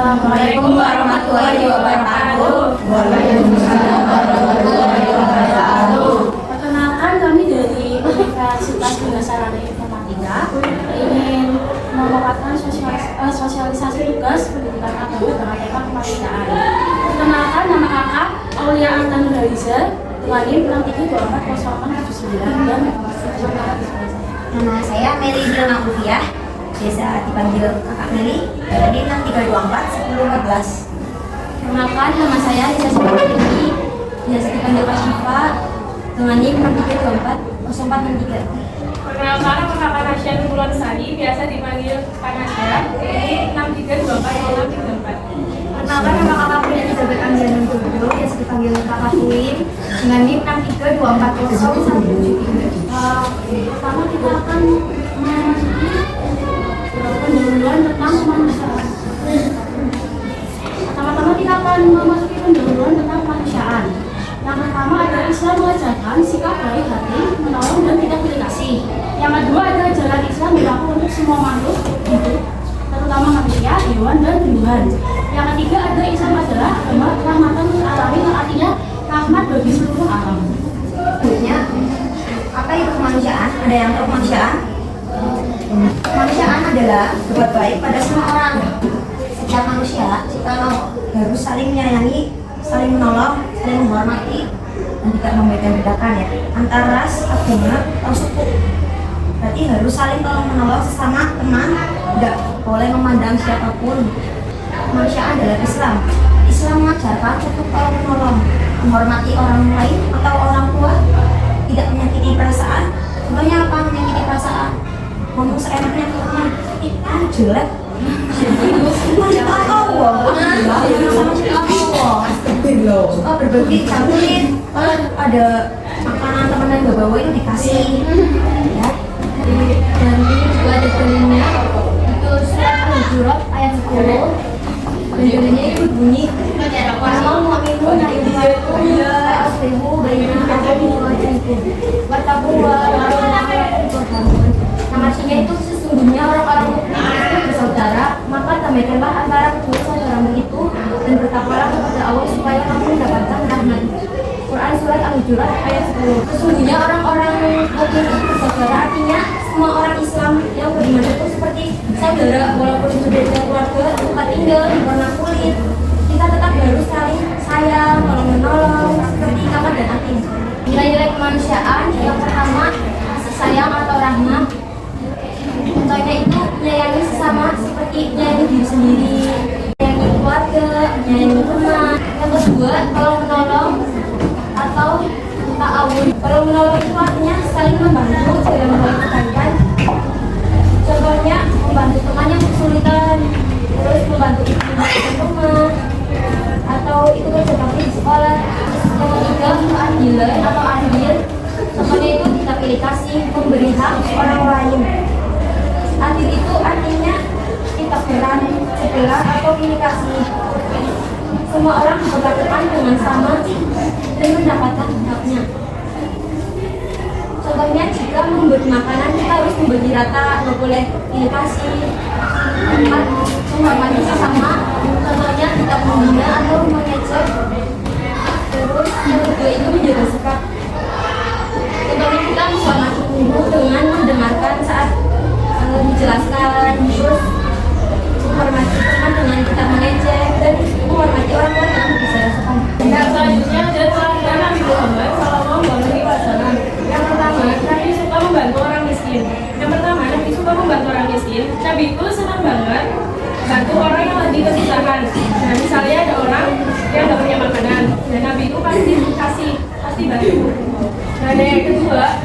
Assalamualaikum warahmatullahi wabarakatuh. Waalaikumsalam warahmatullahi wabarakatuh. Perkenalkan, kami dari Universitas Bina Informatika ingin memaparkan sosialisasi tugas pendidikan agama dengan tema kemanusiaan. Perkenalkan, nama kakak Aulia Artan Nurhaliza dengan NIM 6324079 dan Nama saya Meli Dilma Ufiah, biasa dipanggil Kakak Meli, NIM 63241014. Perkenalkan, nama saya Lisa Sipati, biasa dipanggil Pak Syifa dengan NIM 6324043. Perkenalkan, nama kakak Nasya Nurul Sari, biasa dipanggil Kak Nasya, ini 6324034. Perkenalkan, nama kakak Punya Elizabeth Anjana Jodoh, biasa dipanggil Kakak Puin, dengan NIM 6324017. Pertama kita akan memasuki pendahuluan tentang kemanusiaan. Pertama-tama kita akan memasuki pendahuluan tentang kemanusiaan. Yang pertama adalah Islam mengajarkan sikap baik hati, menolong dan tidak pilih kasih. Yang kedua adalah jalan Islam berlaku untuk semua makhluk hidup, terutama manusia, hewan, dan tumbuhan. Yang ketiga adalah Islam adalah agama rahmatan lil alamin, yang artinya rahmat bagi seluruh alam. Selanjutnya, apa itu kemanusiaan? Ada yang tahu kemanusiaan? Kemanusiaan adalah berbuat baik pada semua orang. Setiap manusia kita harus saling menyayangi, saling menolong, saling menghormati, dan tidak membeda-bedakan ya antar ras, agama, atau suku. Berarti harus saling tolong menolong sesama teman, tidak boleh memandang siapapun. Kemanusiaan adalah Islam. Islam mengajarkan untuk tolong menolong, menghormati orang lain atau orang tua, tidak menyakiti perasaan. Contohnya apa? Menyakiti perasaan, ngomong seenaknya ke teman, kamu jelek, suka berbagi, campurin. Ada makanan teman yang gak bawa itu dikasih ya. Dan ini juga ada dalilnya, itu surat Al-Hujurat ayat 10. Dan dalilnya itu bunyi, "Walau mu'minun ayyuhum ya aslihu baina ahadim wa jaikum wattaqu wa Yang artinya itu sesungguhnya orang-orang mukmin itu bersaudara, maka damaikanlah antara kedua saudaramu itu dan bertakwalah kepada Allah supaya kamu mendapatkan rahmat. Quran surat Al-Hujurat ayat 10. Sesungguhnya orang-orang mukmin itu bersaudara, artinya semua orang Islam yang beriman itu seperti saudara, walaupun berbeda keluarga, tempat tinggal, warna kulit, kita tetap harus saling sayang, tolong menolong, seperti kakak dan adik. Nilai-nilai kemanusiaan yang pertama, kasih sayang atau rahmat. Contohnya itu menyayangi sesama seperti menyayangi diri sendiri, menyayangi keluarga, menyayangi teman. Yang kedua, tolong menolong atau ta'awun. Tolong menolong itu artinya saling membantu dalam hal kebaikan. Contohnya membantu teman yang kesulitan, terus membantu ibu teman, atau itu kerja bakti di sekolah. Yang ketiga, keadilan atau adil. Contohnya itu kita pilih kasih, memberi hak orang lain. Adil itu artinya kita berani sebelah atau pilih kasih. Semua orang diperlakukan dengan sama dan mendapatkan haknya. Contohnya jika memberi makanan kita harus memberi rata, nggak boleh pilih kasih. Menghormati sesama, contohnya tidak menghina atau mengejek. Terus yang kedua itu menjaga sikap. Contohnya kita menghormati guru dengan mendengarkan saat dijelaskan, terus menghormati teman dengan kita mengejek, dan menghormati orang tua yang bisa rasakan. Dan selanjutnya ada teladan Nabi Muhammad SAW. Yang pertama, Nabi suka membantu orang miskin. Nabi itu senang banget bantu orang yang lagi kesusahan. Nah, misalnya ada orang yang nggak punya makanan, dan Nabi itu pasti bantu. Dan yang kedua,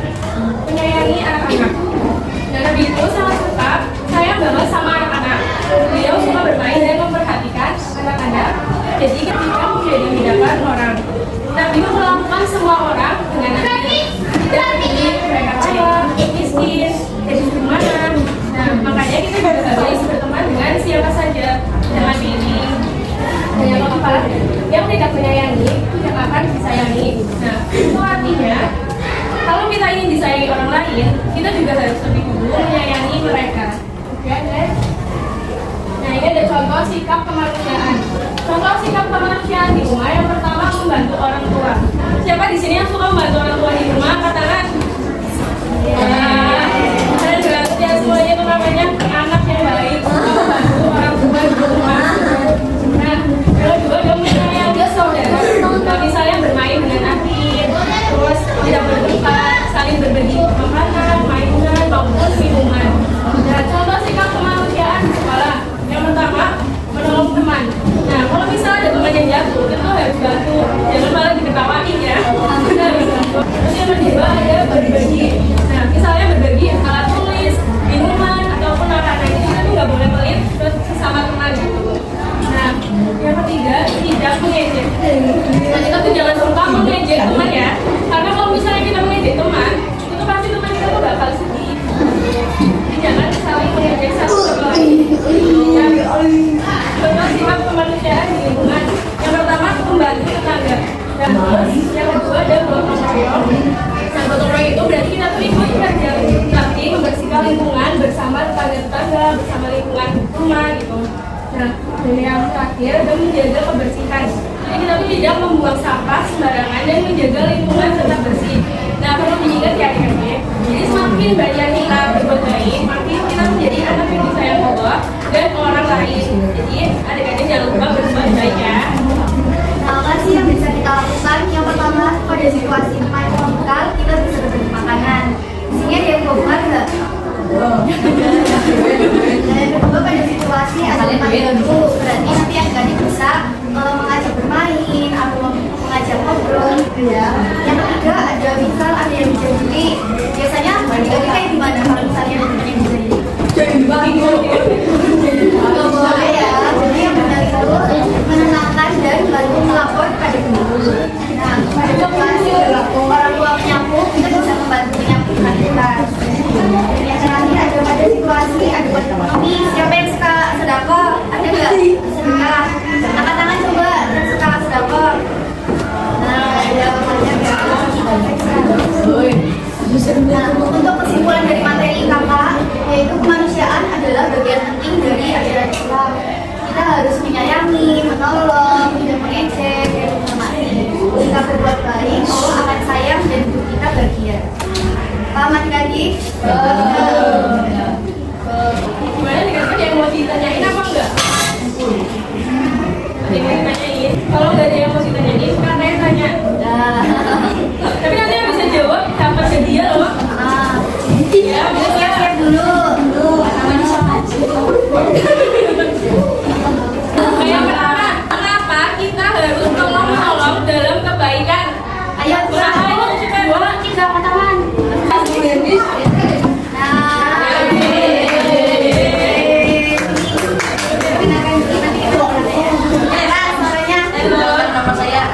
menyayangi anak-anak. Dan Nabi itu sangat miskin, jadi gimana. Nah, makanya kita juga harus berteman dengan siapa saja, jangan pilih. Dan yang keempat, yang tidak menyayangi tidak akan disayangi. Nah, itu artinya kalau kita ingin disayangi orang lain, kita juga harus lebih dulu menyayangi mereka. Oke, guys? Nah, ini ada contoh sikap kemanusiaan. Contoh sikap kemanusiaan di rumah yang pertama membantu orang tua. Siapa di sini yang suka membantu orang tua di rumah? Katakan. Dan berarti ya semuanya itu namanya anak yang baik, membantu orang tua di rumah. Nah, yang kedua dia menyayangi saudara. Nah, misalnya bermain dengan adik, terus tidak berdebat, saling berbagi makanan, mainan, maupun minuman. Nah, contoh sikap kemanusiaan di sekolah. Yang pertama, menolong teman. Nah, kalau misalnya ada teman yang jatuh, itu harus bantu, jangan malah diketawain ya. Terus yang kedua ada berbagi. Nah, misalnya berbagi alat tulis, minuman, ataupun makanan, itu kita nggak boleh pelit ke sesama teman. Nah, yang ketiga tidak mengejek. Nah, kita tuh jangan suka mengejek teman ya, karena kalau misalnya kita mengejek teman, itu pasti teman kita tuh bakal sedih. Jadi jangan saling mengejek satu sama lain. Contoh sikap kemanusiaan di lingkungan. Yang pertama membantu tetangga. Dan terus yang kedua ada gotong royong. Nah, gotong royong itu berarti kita tuh ikut kerja bakti membersihkan lingkungan bersama tetangga-tetangga, bersama lingkungan rumah gitu. Nah, dan yang terakhir ada menjaga kebersihan. Jadi kita tuh tidak membuang sampah sembarangan dan menjaga lingkungan tetap bersih. Nah, perlu diingat ya adik-adik. Jadi semakin banyak kita berbuat baik, makin kita menjadi anak yang disayang Allah dan orang lain. Jadi adik-adik jangan lupa berbuat baik ya. Nah, apa sih yang bisa kita lakukan? Yang pertama, pada situasi makan bekal, kita bisa berbagi makanan. Di sini ada yang bukan nggak? Dan yang kedua, pada situasi ada yang dulu, berarti nanti adik-adik bisa mengajak bermain atau mengajak ngobrol gitu ya. Yang ketiga, ada misal ada yang bisa judi. Biasanya adik-adik kayak gimana kalau misalnya ada teman yang bisa judi? Nggak boleh ya. Jadi yang benar itu menenangkan dan bantu melapor pada guru. Nah, pada situasi orang tua penyapu, kita bisa membantu menyapukan kita. Dan yang terakhir ada pada situasi ada buat ekonomi. Siapa yang suka sedekah? Ada nggak? Sedekah. Angkat tangan coba yang suka sedekah. Nah, ada banyak ya. Nah, untuk kesimpulan dari materi kakak, yaitu kemanusiaan adalah bagian penting dari ajaran Islam. Kita harus menyayangi, menolong, tidak mengejek, dan menghormati. Jika berbuat baik, Allah akan sayang dan hidup kita bahagia. Paham adik-adik? Gimana nih kan yang mau ditanyain apa enggak? Ada yang mau ditanyain? Kalau nggak ada yang mau ditanyain, kan saya tanya. Tapi nanti yang bisa jawab dapat hadiah loh. Ya, bisa Siap-siap dulu. Namanya siapa? Yang pertama, kenapa kita harus tolong-menolong dalam kebaikan? Ayo, Usaha itu juga 2, 3, angkat tangan. Nama saya.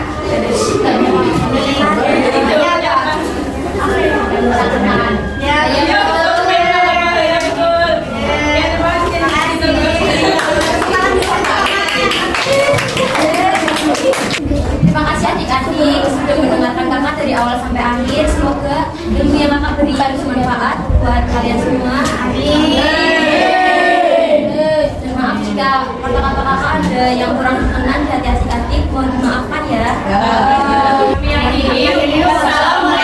Ya, Iya, betul, ya, betul. Ya, terima kasih. Terima kasih adik-adik sudah mendengarkan kakak dari awal sampai akhir. Semoga ilmu yang kakak berikan bermanfaat buat kalian semua. Amin. Dan maaf jika kata-kata kakak ada yang kurang berkenan di hati adik-adik, mohon dimaafkan ya. Amin. Assalamualaikum.